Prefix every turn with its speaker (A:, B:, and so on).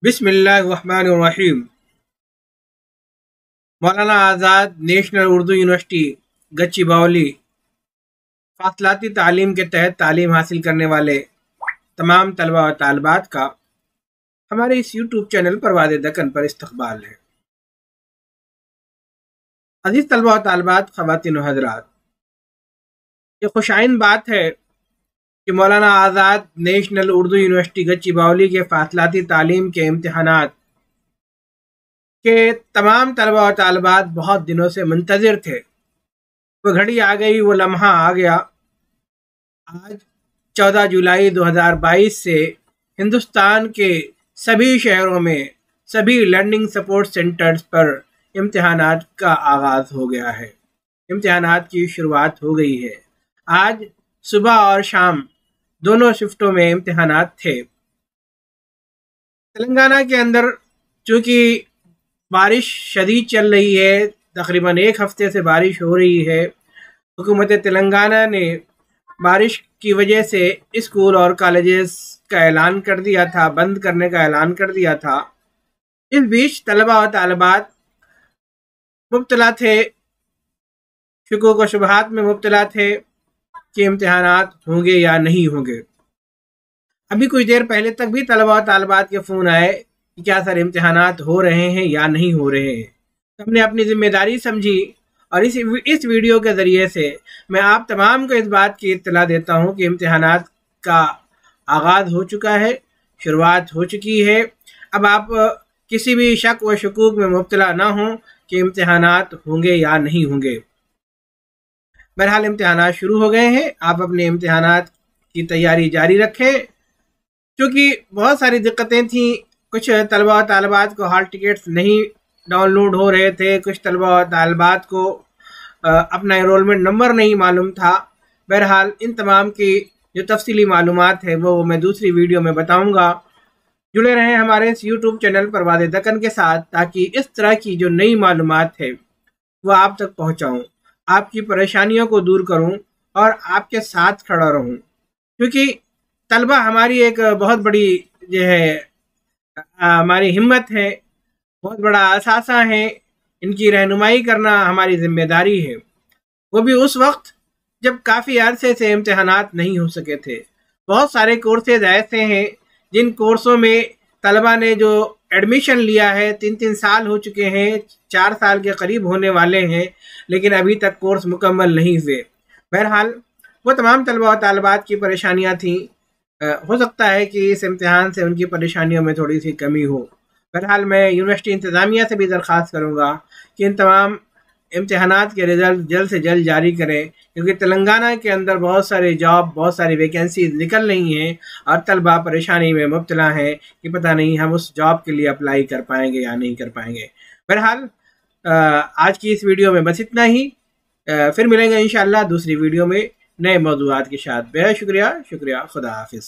A: بسم اللہ الرحمن الرحیم۔ Maulana Azad national Urdu university گچی Baoule فاصلاتی تعلیم کے تحت تعلیم حاصل کرنے والے تمام طلبہ و طالبات کا ہمارے اس یوٹیوب چینل پرواز دکن پر استقبال ہے۔ عزیز طلبہ و طالبات، خواتین و حضرات، یہ خوشائن بات ہے کہ Maulana Azad national Urdu university گچی Baoule کے فاصلاتی تعلیم کے امتحانات کے تمام طلبہ و طالبات بہت دنوں سے منتظر تھے۔ وہ گھڑی آ گئی، وہ لمحہ آ گیا۔ آج 14 جولائی 2022 سے ہندوستان کے سبھی شہروں میں سبھی لرننگ سپورٹ سینٹرز پر امتحانات کا آغاز ہو گیا ہے۔ امتحانات کی شروعات ہو گئی ہے۔ آج صبح اور شام دونوں شفٹوں میں امتحانات تھے۔ تلنگانہ کے اندر چونکہ بارش شدید چل رہی ہے، تقریباً ایک ہفتے سے بارش ہو رہی ہے، حکومت تلنگانہ نے بارش کی وجہ سے اسکول اور کالجز کا اعلان کر دیا تھا، بند کرنے کا اعلان کر دیا تھا۔ اس بیچ طلبہ و طالبات مبتلا تھے، شکوک و شبہات میں مبتلا تھے کہ امتحانات ہوں گے یا نہیں ہوں گے۔ ابھی کچھ دیر پہلے تک بھی طلبہ و طالبات کے فون آئے کہ کیا سر امتحانات ہو رہے ہیں یا نہیں ہو رہے ہیں۔ ہم نے اپنی ذمہ داری سمجھی اور اس ویڈیو کے ذریعے سے میں آپ تمام کو اس بات کی اطلاع دیتا ہوں کہ امتحانات کا آغاز ہو چکا ہے، شروعات ہو چکی ہے۔ اب آپ کسی بھی شک و شکوک میں مبتلا نہ ہوں کہ امتحانات ہوں گے یا نہیں ہوں گے۔ بہرحال امتحانات شروع ہو گئے ہیں، آپ اپنے امتحانات کی تیاری جاری رکھیں۔ چونکہ بہت ساری دقتیں تھیں، کچھ طلبہ و طالبات کو ہال ٹکٹس نہیں ڈاؤن لوڈ ہو رہے تھے، کچھ طلبہ و طالبات کو اپنا انرولمنٹ نمبر نہیں معلوم تھا۔ بہرحال ان تمام کی جو تفصیلی معلومات ہے وہ میں دوسری ویڈیو میں بتاؤں گا۔ جڑے رہیں ہمارے اس یوٹیوب چینل پرواز دکن کے ساتھ تاکہ اس طرح کی جو نئی معلومات ہے وہ آپ تک پہنچاؤں، آپ کی پریشانیوں کو دور کروں اور آپ کے ساتھ کھڑا رہوں۔ کیونکہ طلبہ ہماری ایک بہت بڑی جو ہے ہماری ہمت ہے، بہت بڑا اثاثہ ہے، ان کی رہنمائی کرنا ہماری ذمہ داری ہے۔ وہ بھی اس وقت جب کافی عرصے سے امتحانات نہیں ہو سکے تھے۔ بہت سارے کورسز ایسے ہیں جن کورسوں میں طلبہ نے جو ایڈمیشن لیا ہے 3 سال ہو چکے ہیں، 4 سال کے قریب ہونے والے ہیں، لیکن ابھی تک کورس مکمل نہیں ہوئے۔ بہرحال وہ تمام طلبہ و طالبات کی پریشانیاں تھیں، ہو سکتا ہے کہ اس امتحان سے ان کی پریشانیوں میں تھوڑی سی کمی ہو۔ بہرحال میں یونیورسٹی انتظامیہ سے بھی درخواست کروں گا کہ ان تمام امتحانات کے رزلٹ جلد سے جلد جاری کریں، کیونکہ تلنگانہ کے اندر بہت ساری ویکینسیز نکل رہی ہیں اور طلبہ پریشانی میں مبتلا ہیں کہ پتہ نہیں ہم اس جاب کے لیے اپلائی کر پائیں گے یا نہیں کر پائیں گے۔ بہرحال آج کی اس ویڈیو میں بس اتنا ہی، پھر ملیں گے انشاءاللہ دوسری ویڈیو میں نئے موضوعات کے ساتھ۔ بہت شکریہ، خدا حافظ۔